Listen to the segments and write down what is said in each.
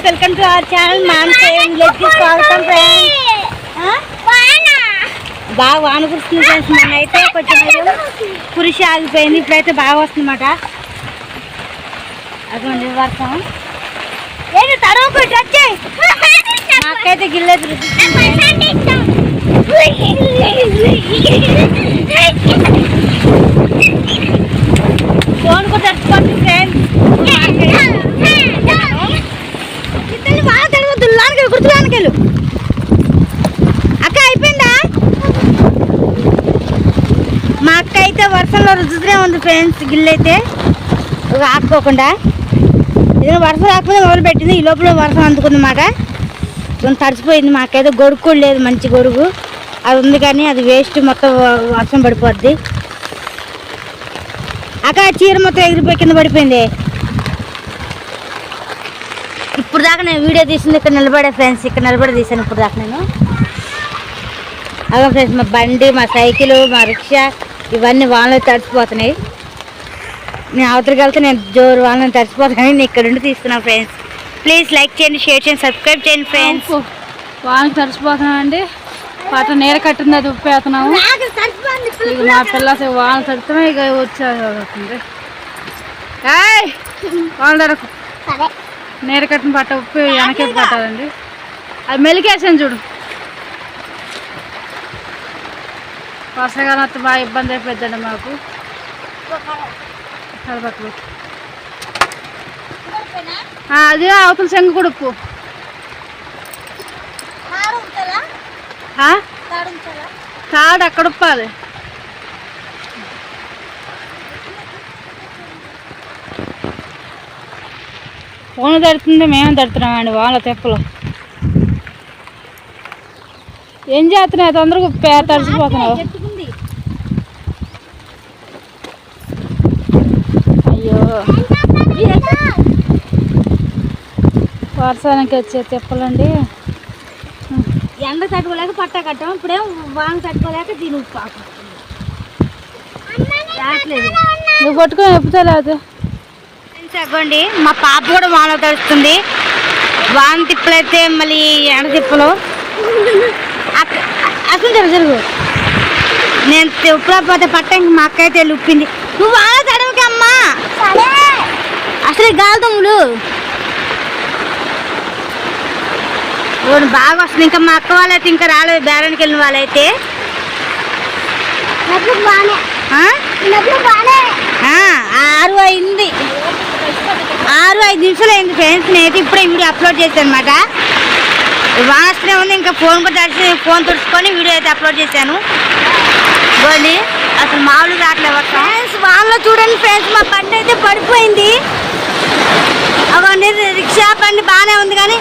Friends, welcome to our channel. స్వాగతం friends. బాగా వాన కురుస్తుంది ఫ్రెండ్స్. మొన్న అయితే కొంచెం కురిసి ఆగిపోయింది, ఇప్పుడైతే బాగా వస్తుందన్నమాట. అటువంటి వర్షం ఏంటి తడవకు వచ్చే నాకైతే గిల్లేదు. ఫోన్ కూడా తడిచిపోతుంది ఫ్రెండ్స్. బాగా తడవద్దు, లానికి గుర్తులానికి వెళ్ళు. అక్క అయిపోయిందా? మా అక్క అయితే వర్షంలో రుద్దుతూనే ఉంది ఫ్రెండ్స్. గిల్లైతే ఆపుకోకుండా ఏదైనా వర్షం రాకపోతే మొదలు పెట్టింది, ఈ లోపల వర్షం అందుకుంది అన్నమాట. కొంచెం తడిచిపోయింది. మాకైతే గొడుగు కూడా లేదు, మంచి గొడుగు అది ఉంది కానీ అది వేస్ట్, మొత్తం వర్షం పడిపోద్ది. అక్క చీర మొత్తం ఎగిరిపోయి కింద పడిపోయింది. ఇప్పుడు దాకా నేను వీడియో తీసింది ఇక్కడ నిలబడే ఫ్రెండ్స్, ఇక్కడ నిలబడి తీసాను ఇప్పుడు దాకా నేను. అదే ఫ్రెండ్స్, మా బండి, మా సైకిల్, మా రిక్షా ఇవన్నీ వానలో తడిచిపోతున్నాయి. నేను అవతలికి వెళ్తే నేను జోరు వాళ్ళని తడిచిపోతాను. నేను ఇక్కడ ఉండి తీస్తున్నాను ఫ్రెండ్స్. ప్లీజ్ లైక్ చేయండి, షేర్ చేయండి, సబ్స్క్రైబ్ చేయండి ఫ్రెండ్స్. వాళ్ళకి తడిచిపోతున్నామండి. పాట నీర కట్టింది, అది ఉప్పేస్తున్నాము. ఇక మా పిల్ల వాళ్ళని తడుతున్నాయి. ఇక వచ్చేస్తుంది వాళ్ళ ధరకు నీర కట్టిన పట్ట ఉప్పు వెనకేసి పట్టాలండి. అది మెలికేసాను చూడు. వర్షాకాలం వస్తే బాగా ఇబ్బంది అయిపోద్దండి మాకు. అది అవతల శంగు కూడా ఉప్పు తాడు అక్కడ ఉప్పాలి. ఫోన్ తడుతుంది, మేము తడుతున్నామండి వాళ్ళ తెప్పలు. ఏం చేస్తున్నాయి తొందరగా ఉప్పే తడిచిపోతున్నావు. అయ్యో వర్షానికి వచ్చే తెప్పలండి. ఎండ తట్టుకోలేక పట్ట కట్టాం, ఇప్పుడేం వాన తట్టుకోలేక దీని ఉప్పు రావట్లేదు. నువ్వు పట్టుకొని ఎప్పుతా లేదు. తగ్గండి, మా పాప కూడా వాన తడుస్తుంది. వాన తిప్పలైతే మళ్ళీ ఎండ తిప్పలు అసలు జరుగు. నేను ఉప్పులేకపోతే పట్ట ఇంక మా అక్క అయితే వెళ్ళి ఉప్పింది. నువ్వు వాన తడవకి అమ్మా, అసలు గాలిదమ్ములు బాగా వస్తుంది. ఇంకా మా అక్క వాళ్ళైతే ఇంకా రాలేదు, బేరానికి వెళ్ళిన వాళ్ళైతే. 6 అయింది, 6-5 నిమిషాలు అయింది ఫ్రెండ్స్. నేనైతే ఇప్పుడే వీడియో అప్లోడ్ చేశాను అనమాట. వానస్తూనే ఉంది, ఇంకా ఫోన్ కూడా తడిచి ఫోన్ తుడుచుకొని వీడియో అయితే అప్లోడ్ చేశాను. గోండి అసలు మామూలు రావట్లేదు ఫ్రెండ్స్. వానలో చూడండి ఫ్రెండ్స్, మా బండి అయితే పడిపోయింది. అవండి రిక్షా బండి బాగానే ఉంది కానీ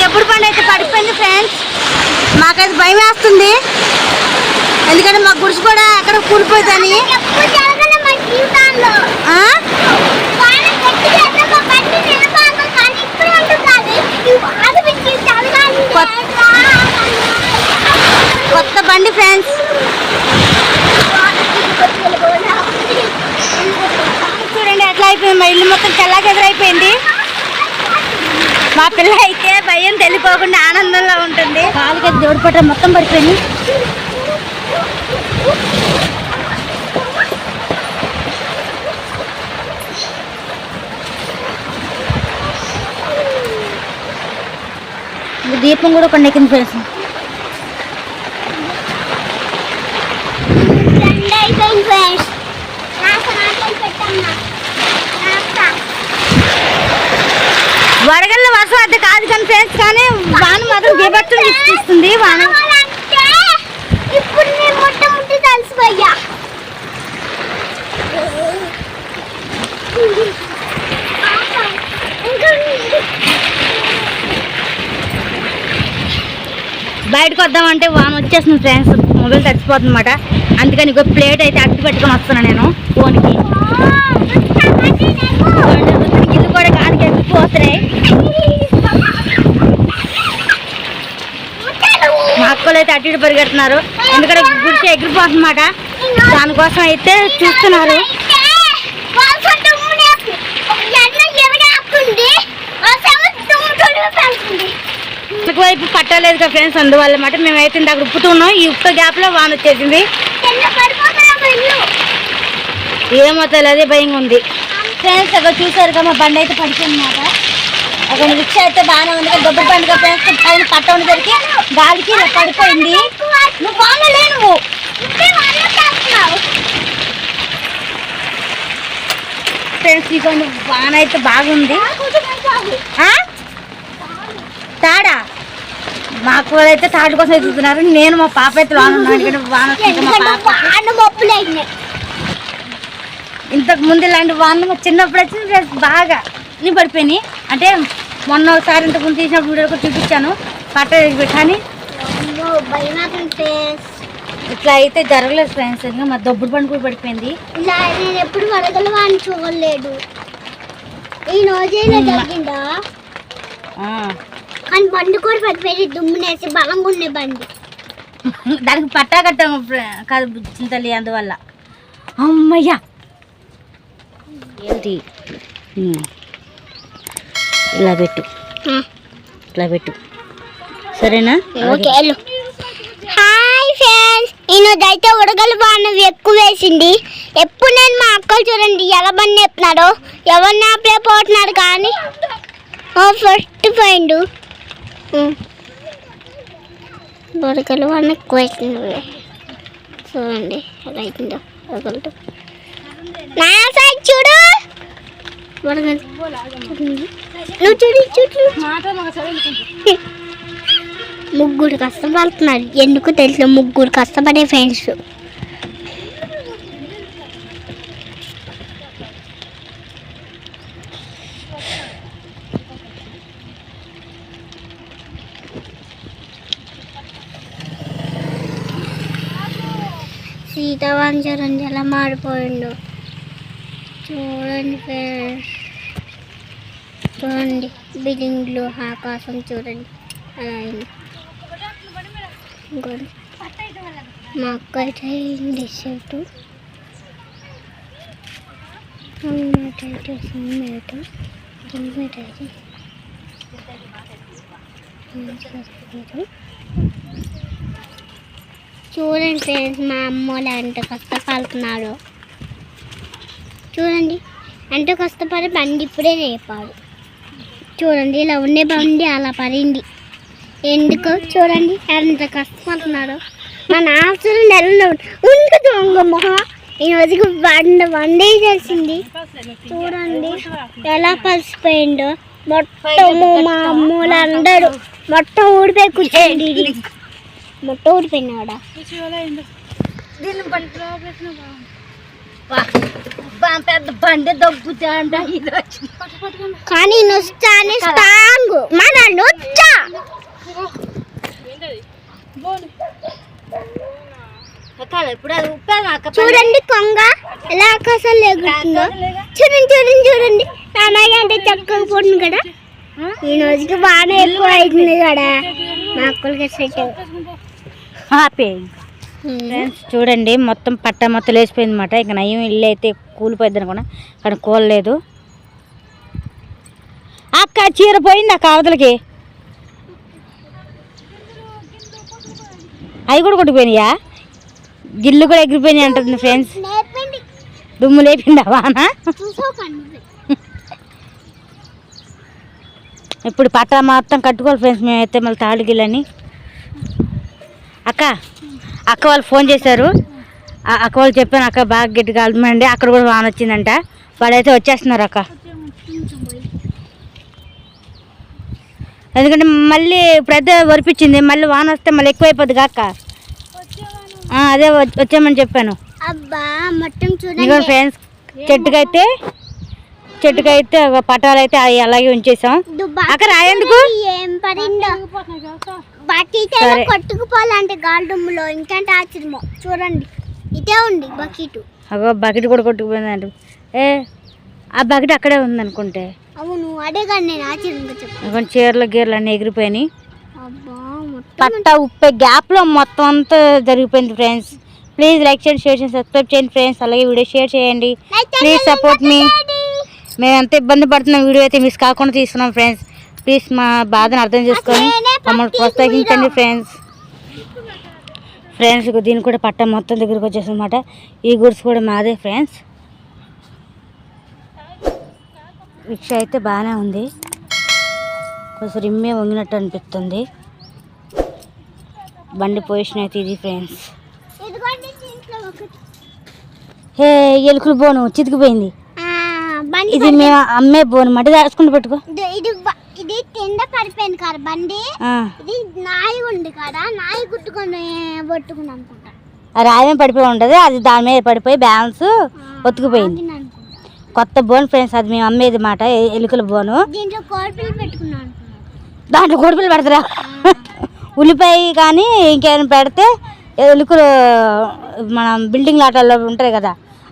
ఎప్పుడు బండి అయితే పడిపోయింది ఫ్రెండ్స్. మాకైతే భయం వేస్తుంది, ఎందుకంటే మా గుడిసి కూడా ఎక్కడ కూలిపోతుందని. కొత్త బండి ఫ్రెండ్స్. చూడండి ఎట్లా అయిపోయింది, మా ఇల్లు మొత్తం తెల్లకెదురైపోయింది. మా పిల్ల అయితే భయం తెలిపోకుండా ఆనందంలో ఉంటుంది. కాలుకి దేవుడి పట్ట మొత్తం పడిపోయింది. దీపం కూడా కొండెక్కింది ఫ్రెండ్స్. వడగళ్ళ వర్షం అయితే కాదు కానీ ఫ్రెండ్స్, కానీ వాన మాత్రం బీభత్సం ఇస్తుంది. వాన ఇప్పుడు నేను మొట్టమొదటి తలిసిపోయా. బయటకు వద్దామంటే వాన వచ్చేస్తుంది ఫ్రెండ్స్, మొబైల్ తడిచిపోతుంది అన్నమాట. అందుకని ఇంకో ప్లేట్ అయితే అట్టి పెట్టుకొని వస్తున్నాను నేను ఫోన్కి. ఇల్లు కూడా కాడికి ఎక్కిపోతున్నాయి. మా అక్కలు అయితే అటు ఇటు పరిగెడుతున్నారు, ఎందుకంటే గుడిసి ఎగిరిపోతుందన్నమాట. దానికోసం అయితే చూస్తున్నారు. వెనక వైపు పట్టలేదు కదా ఫ్రెండ్స్, అందువల్ల మాట మేమైతే ఇందాక ఉప్పుతున్నాం. ఈ ఉప్పు గ్యాప్లో వాన వచ్చేసింది. ఏమో తెలియదు, భయంగా ఉంది ఫ్రెండ్స్. అక్కడ చూసారు కదా మా బండి అయితే పడిపోయింది అన్నమాట. అక్కడ రిక్షా అయితే బాగానే ఉంది కదా, దొబ్బ బండి కదా ఫ్రెండ్స్. పైన పట్ట ఉండేసరికి గాలికి ఇలా పడిపోయింది. నువ్వు బాగాలే నువ్వు ఫ్రెండ్స్. ఇక వాన అయితే బాగుంది. తాడా మాకు అయితే తాడు కోసం ఎదుగుతున్నారు. నేను మా పాప అయితే వాన ఇంతకు ముందు ఇలాంటి వాన మా చిన్నప్పుడు వచ్చింది బాగా నీ పడిపోయినాయి. అంటే మొన్న ఒకసారి ఇంతకు ముందు తీసినప్పుడు వీడియో కూడా చూపించాను. పట్ట కానీ ఇట్లా అయితే జరగలేదు ఫ్రెండ్స్. ఇంకా మా దొబ్బుడు బండి కూడా పడిపోయింది. నేను ఎప్పుడు వరదల వాడిని చూడలేదు. ఈ రోజే జరిగిందా? కానీ బండి కూడా పడిపోయింది. దుమ్మునేసి బలంగా ఉండే బండి. దానికి పట్టా కట్టాము కాదు చింతలి, అందువల్ల. అమ్మయ్యా ఏంటి ఇలా పెట్టు, ఇట్లా పెట్టు సరేనా? హాయ్ ఫ్రెండ్స్, ఈరోజు అయితే ఉడగల వాన ఎక్కువ వేసింది. ఎప్పుడు నేను మా అక్కలు చూడండి ఎలా బండి చెప్తున్నారో, ఎవరిని ఆపే పోతున్నారు కానీ ఫస్ట్ ఫైండ్ ఉడగల వాన ఎక్కువ వేసింది. చూడండి ఎలా అవుతుందో ఉడగలతో. నా సైడ్ చూడు, నువ్వు చూడు చూడు. ముగ్గురు కష్టపడుతున్నారు. ఎందుకు తెలుసు, ముగ్గురు కష్టపడే ఫ్రెండ్స్. సీతావాన్ చూడండి ఎలా మాడిపోయిండు. చూడండి ఫ్రెండ్స్, చూడండి బిల్డింగ్లు, ఆకాశం చూడండి అలా అయింది. మా అక్క అయితే అయింది షర్టు చూడండి ఫ్రెండ్స్, మా అమ్మోళ్ళు ఎంత కష్టపడుతున్నాడు. చూడండి ఎంత కష్టపడి బండి ఇప్పుడే నేర్పాడు. చూడండి ఇలా ఉండే బండి అలా పడింది. ఎందుకో చూడండి ఎంత కష్టపడుతున్నాడు. మా నాన్న చూడండి ఎలా ఉండు దొంగ మొహం. ఈ రోజుకి వండే చేసింది. చూడండి ఎలా కలిసిపోయిందో. మొత్తము మా అమ్మోళ్ళు అందరూ మొత్తం ఊడిపోయి కూర్చోండి. మొత్తం ఊడిపోయినాడా. పెద్ద బండి దొబ్బుతా అంట. కానీ నొచ్చానే స్ట్రాంగ్ మన నొచ్చా. చూడండి కొంగ ఎలా ఆకాశంలో ఎగురుతుందో. చూడండి చూడండి చూడండి. అలాగే అంటే చక్కగా పోతుంది కదా. ఈ రోజుకి బాగా ఎక్కువ అవుతుంది కదా. మా అక్కలకి సెట్ ఫ్రెండ్స్ చూడండి మొత్తం పట్ట మొత్తం లేచిపోయింది అనమాట. ఇక నయం ఇల్లు అయితే కూలిపోయింది అనుకున్నా, కానీ కూలలేదు. అక్క చీర పోయింది అక్క అవతలకి. అవి కూడా కొట్టిపోయినాయా? గిల్లు కూడా ఎగిరిపోయినాయి అంటుంది ఫ్రెండ్స్. దుమ్ము లేపిందా వాన? ఇప్పుడు పట్ట మొత్తం కట్టుకోవాలి ఫ్రెండ్స్ మేమైతే. మళ్ళీ తాడు గిల్లని అక్క వాళ్ళు ఫోన్ చేశారు. అక్క వాళ్ళు చెప్పాను అక్క బాగా గట్టి కాలమండి, అక్కడ కూడా వాన వచ్చిందంట. వాళ్ళైతే వచ్చేస్తున్నారు అక్క. ఎందుకంటే మళ్ళీ ఇప్పుడైతే వరిపించింది, మళ్ళీ వాన వస్తే మళ్ళీ ఎక్కువైపోద్ది అక్క. అదే వచ్చామని చెప్పాను. ఇదిగో ఫ్రెండ్స్ చెట్టుకైతే పటాలు అయితే అలాగే ఉంచేసాం. అక్కడ రాయేందుకు కొట్టుకుపోవాలంటే గాలి దుమ్ములో ఇంకంటే ఆశ్చర్యమో. చూడండి ఇదే ఉంది బకెట్. అగో బకెట్ కూడా కొట్టుకుపోయిందంట. ఆ బకెట్ అక్కడే ఉంది అనుకుంటే. అవును అదే కానీ నేను ఆశ్చర్యంగా చెప్పాను. చీరలు గీరలు అన్నీ ఎగిరిపోయినాయి. పట్ట ఉప్పే గ్యాప్లో మొత్తం అంతా జరిగిపోయింది ఫ్రెండ్స్. ప్లీజ్ లైక్ చేయండి, షేర్ చేయండి, సబ్స్క్రైబ్ చేయండి ఫ్రెండ్స్. అలాగే వీడియో షేర్ చేయండి. ప్లీజ్ సపోర్ట్ మీ. మేము ఎంత ఇబ్బంది పడుతున్నాం, వీడియో అయితే మిస్ కాకుండా తీస్తున్నాం ఫ్రెండ్స్. ప్లీజ్ మా బాధను అర్థం చేసుకొని మమ్మల్ని ప్రోత్సహించండి ఫ్రెండ్స్. దీన్ని కూడా పట్ట మొత్తం దగ్గరకు వచ్చేసి అనమాట. ఈ గుడ్స్ కూడా మాదే ఫ్రెండ్స్. రిక్షా అయితే బాగానే ఉంది, కొంచెం రిమ్మే వంగినట్టు అనిపిస్తుంది. బండి పొజిషన్ అయితే ఇది ఫ్రెండ్స్. హే ఎలుకలు బోను చితికిపోయింది. ఇది మేము అమ్మే బోను మట్టి దాచుకుంటూ పెట్టుకో. ఇది కింద పడిపోయింది కదా బండి. ఇది నాయి ఉంది కదా, నాయి గుట్టుకొని పట్టుకుని అనుకుంటా. రాయమే పడిపోయి ఉంటుంది, అది దాని మీద పడిపోయి బ్యాలెన్స్ ఒత్తుకుపోయింది. కొత్త బోన్ ఫ్రెండ్స్, అది మేము అమ్మేది మాట, ఎలుకల బోను. దీంట్లో కోడిపిల్లి పెట్టుకున్నాను. దాంట్లో కోడిపిల్లి పెడతారా? ఉల్లిపాయ కానీ ఇంకేమైనా పెడితే ఎలుకలు మన బిల్డింగ్ ఆటల్లో ఉంటాయి కదా,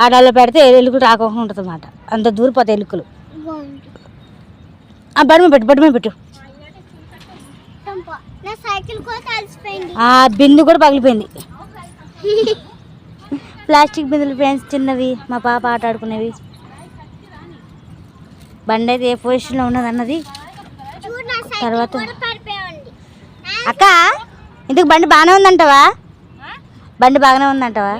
ఆటల్లో పెడితే ఎలుకలు రాకుండా ఉంటుంది అన్నమాట. అంత దూరిపోతాయి ఎలుకలు. బడి మీద పెట్టు. బిందు కూడా పగిలిపోయింది. ప్లాస్టిక్ బిందులు ఫ్రెండ్స్, చిన్నవి, మా పాప ఆట ఆడుకునేవి. బండి అయితే ఏ పొజిషన్లో ఉన్నది అన్నది తర్వాత. అక్క ఇందుకు బండి బాగానే ఉందంటావా? బండి బాగానే ఉందంటావా?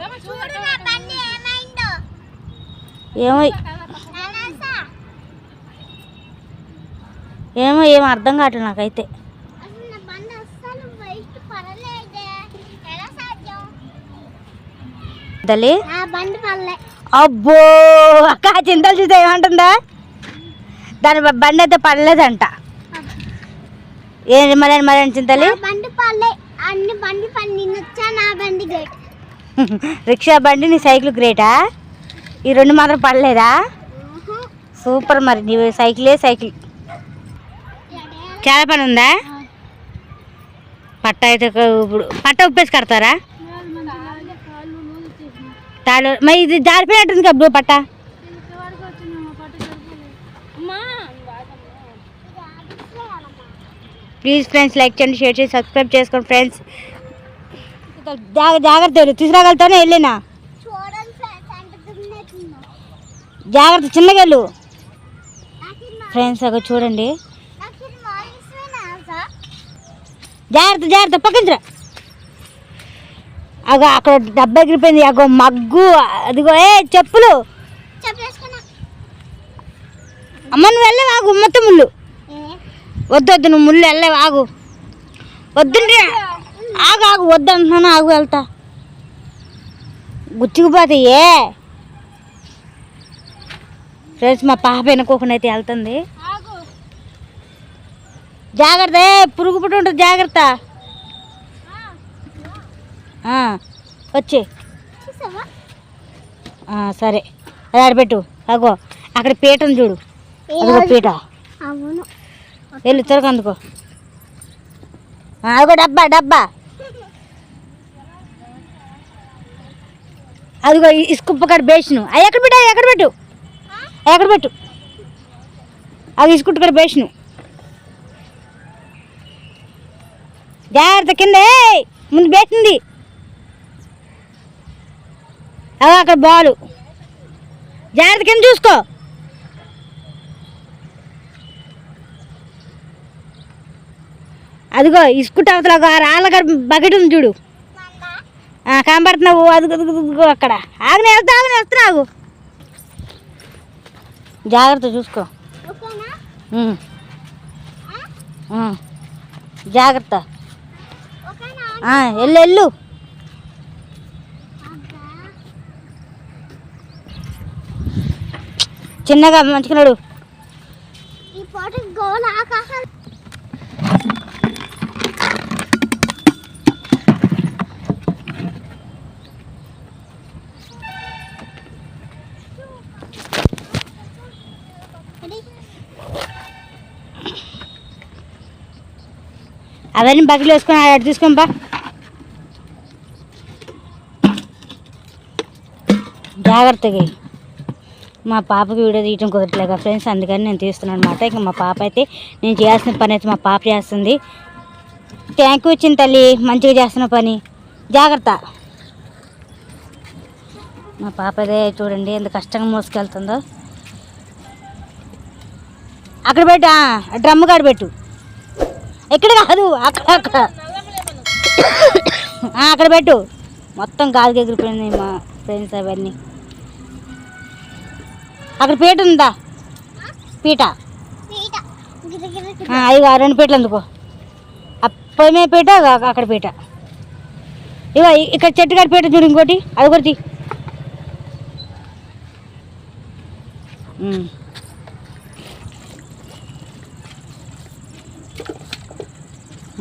ఏమో అర్థం కావట్లేదు నాకైతే. అబ్బో అక్క చింతలు చూస్తే ఏమంటుందా? దాని బండి అయితే పడలేదంట. మరి చింతలి రిక్షా బండి నీ సైకిల్ గ్రేటా? ఈ రెండు మాత్రం పడలేదా? సూపర్. మరి నీ సైకిల్ చాలా పని ఉందా? పట్ట అయితే ఇప్పుడు పట్ట ఉప్పేసి కడతారా? తాడు మరి ఇది జారిపోయినట్టుంది కదా పట్ట. ప్లీజ్ ఫ్రెండ్స్ లైక్ చేయండి, షేర్ చేసి సబ్స్క్రైబ్ చేసుకోండి ఫ్రెండ్స్. జాగ్రత్త తీసుకురాగలుగుతానే వెళ్ళినా జాగ్రత్త, చిన్నగా వెళ్ళు ఫ్రెండ్స్. అగో చూడండి, జాగ్రత్త పక్కన. అగో అక్కడ డబ్బా ఎగిరిపోయింది. అగో మగ్గు, అదిగో చెప్పులు. అమ్మ నువ్వు వెళ్ళే ఆగు, మొత్తం ముళ్ళు వద్దు, నువ్వు ముళ్ళు వెళ్ళే ఆగు. వద్దుంటే ఆగు వద్దు అంటున్నాను. ఆగు వెళ్తా, గుచ్చుకుపోతాయే ఫ్రెండ్స్. మా పాప వెనుకోకుండా అయితే వెళ్తుంది. జాగ్రత్త, పురుగు పుట్టు ఉంటుంది, జాగ్రత్త. వచ్చే సరే, అది ఆడబెట్టు. అగో అక్కడ పీటను చూడు, అదిగో పీట. వెళ్ళు త్వరగా అందుకో. అదిగో డబ్బా. అదిగో ఇసుకుప్ప కాడ బేసిను. అవి ఎక్కడ పెట్టు. అది ఇసుకుట్టు కాడ బేసిను. జాగ్రత్త, కింద ముందు బేసింది. అదో అక్కడ బాలు. జాగ్రత్త, కింద చూసుకో. అదిగో ఇసుకుట్టు అవతల రాళ్ళ బకెట్ ఉంది చూడు, కనబడుతున్నావు. అదిగో అక్కడ. ఆగనే వస్తున్నా. జాగ్రత్త చూసుకో. జాగ్రత్త, వెళ్ళు. చిన్నగా మంచిగా నడు. అవన్నీ బకెట్లు వేసుకొని అటు తీసుకొని బా. జాగ్రత్తగా. మా పాపకి వీడియో తీయటం కుదరట్లేక ఫ్రెండ్స్, అందుకని నేను తీస్తున్నాను అనమాట. ఇంకా మా పాప అయితే నేను చేయాల్సిన పని అయితే మా పాప చేస్తుంది. థ్యాంక్ యూ ఇచ్చిన తల్లి, మంచిగా చేస్తున్న పని. జాగ్రత్త. మా పాప అయితే చూడండి ఎంత కష్టంగా మోసుకెళ్తుందో. అక్కడ పెట్టు, డ్రమ్ కాడ పెట్టు. ఎక్కడ కాదు, అక్కడ అక్కడ అక్కడ పెట్టు. మొత్తం గాలికి ఎగిరిపోయింది మా ఫ్రెండ్స్ అవన్నీ. అక్కడ పీట ఉందా, పీట అవి 2 పీటలు అందుకో. పొయ్యి మీద పీట, అక్కడ పీట. ఇగో ఇక్కడ చెట్టు కాడ పీట చూడు, ఇంకోటి అది కూడా తీ.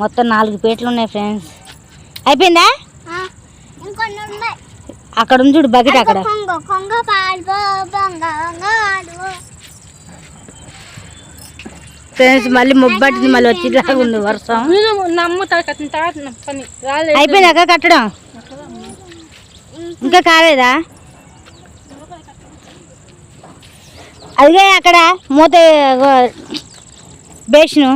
మొత్తం 4 పీటలు ఉన్నాయి ఫ్రెండ్స్. అయిపోయిందా? అక్కడ ఉంది చూడు బకెట్ అక్కడ. ఫ్రెండ్స్ మళ్ళీ మొబ్బట్టింది, మళ్ళీ వచ్చి ఉంది వర్షం. అయిపోయిందాక కట్టడం? ఇంకా కాలేదా? అదిగే అక్కడ మూత బేషను.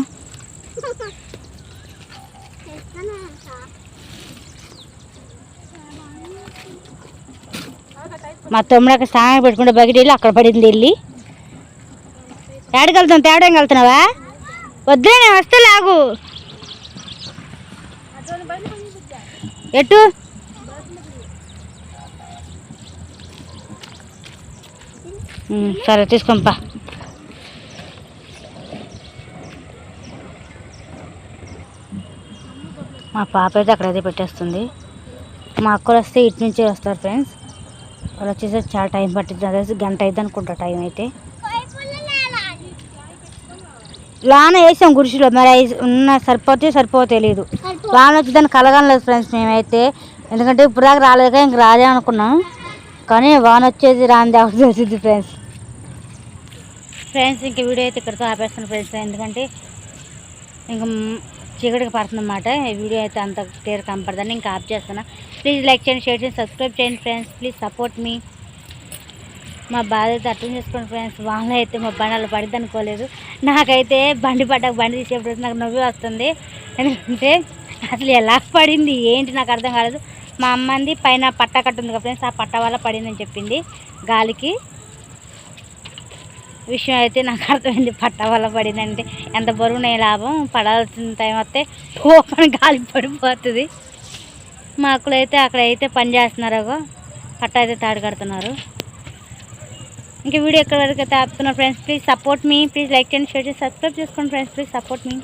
మా తమ్ముడు అక్కడ స్నానం పెట్టుకుంటే బకెట్ వెళ్ళి అక్కడ పడింది. వెళ్ళి ఏడకి వెళ్తాం, తేవడానికి వెళ్తున్నావా? వద్దే, నేను వస్తే లాగు. ఎటు? సరే తీసుకోంపా. మా పాప అయితే అక్కడైతే పెట్టేస్తుంది. మా అక్కలు వస్తే ఇటు నుంచే వస్తారు ఫ్రెండ్స్. వాళ్ళు వచ్చేసరికి చాలా టైం పట్టింది, అదే 1 గంట అవుతుంది అనుకుంటా టైం అయితే. లాన వేసాం గుడిసెలో, మరి ఉన్న సరిపోతే తెలియదు. లాన వచ్చి దాన్ని కలగలేదు ఫ్రెండ్స్ మేమైతే. ఎందుకంటే ఇప్పుడు దాకా రాలేదుగా, ఇంక రాదే అనుకున్నాం. కానీ వాన వచ్చేది రాంది ఎవరు తెలిసింది ఫ్రెండ్స్. ఇంక వీడియో అయితే ఇక్కడితో ఆపేస్తాను ఫ్రెండ్స్. ఎందుకంటే ఇంకా చీకటికి పడుతుందన్నమాట. ఈ వీడియో అయితే అంత క్లియర్ కనపడదని ఇంకా ఆఫ్ చేస్తాను. ప్లీజ్ లైక్ చేయండి, షేర్ చేయండి, సబ్స్క్రైబ్ చేయండి ఫ్రెండ్స్. ప్లీజ్ సపోర్ట్ మీ. మా బాధ అయితే అర్థం చేసుకోండి ఫ్రెండ్స్. వాళ్ళ అయితే మా బండి అలా పడింది అనుకోలేదు. నాకైతే బండి తీసేప్పుడు నాకు నవ్వు వస్తుంది. ఎందుకంటే అసలు ఎలా పడింది ఏంటి నాకు అర్థం కాలేదు. మా అమ్మంది పైన పట్ట కట్ట ఉంది కదా ఫ్రెండ్స్, ఆ పట్ట వల్ల పడిందని చెప్పింది గాలికి. విషయం అయితే నాకు అర్థమైంది, పట్ట వల్ల పడిందంటే ఎంత బరువునే లాభం. పడాల్సిన టైం వస్తే ఓపెన్ గాలి పడిపోతుంది. మా అక్కలు అయితే అక్కడైతే పని చేస్తున్నారు, పట్ట అయితే తాడు కడుతున్నారు. ఇంకా వీడియో ఎక్కడి వరకు అయితే ఆపుతున్నారు friends. Please support me. Please like చేయండి, షేర్ చేసి సబ్స్క్రైబ్ చేసుకోండి ఫ్రెండ్స్. Please support me.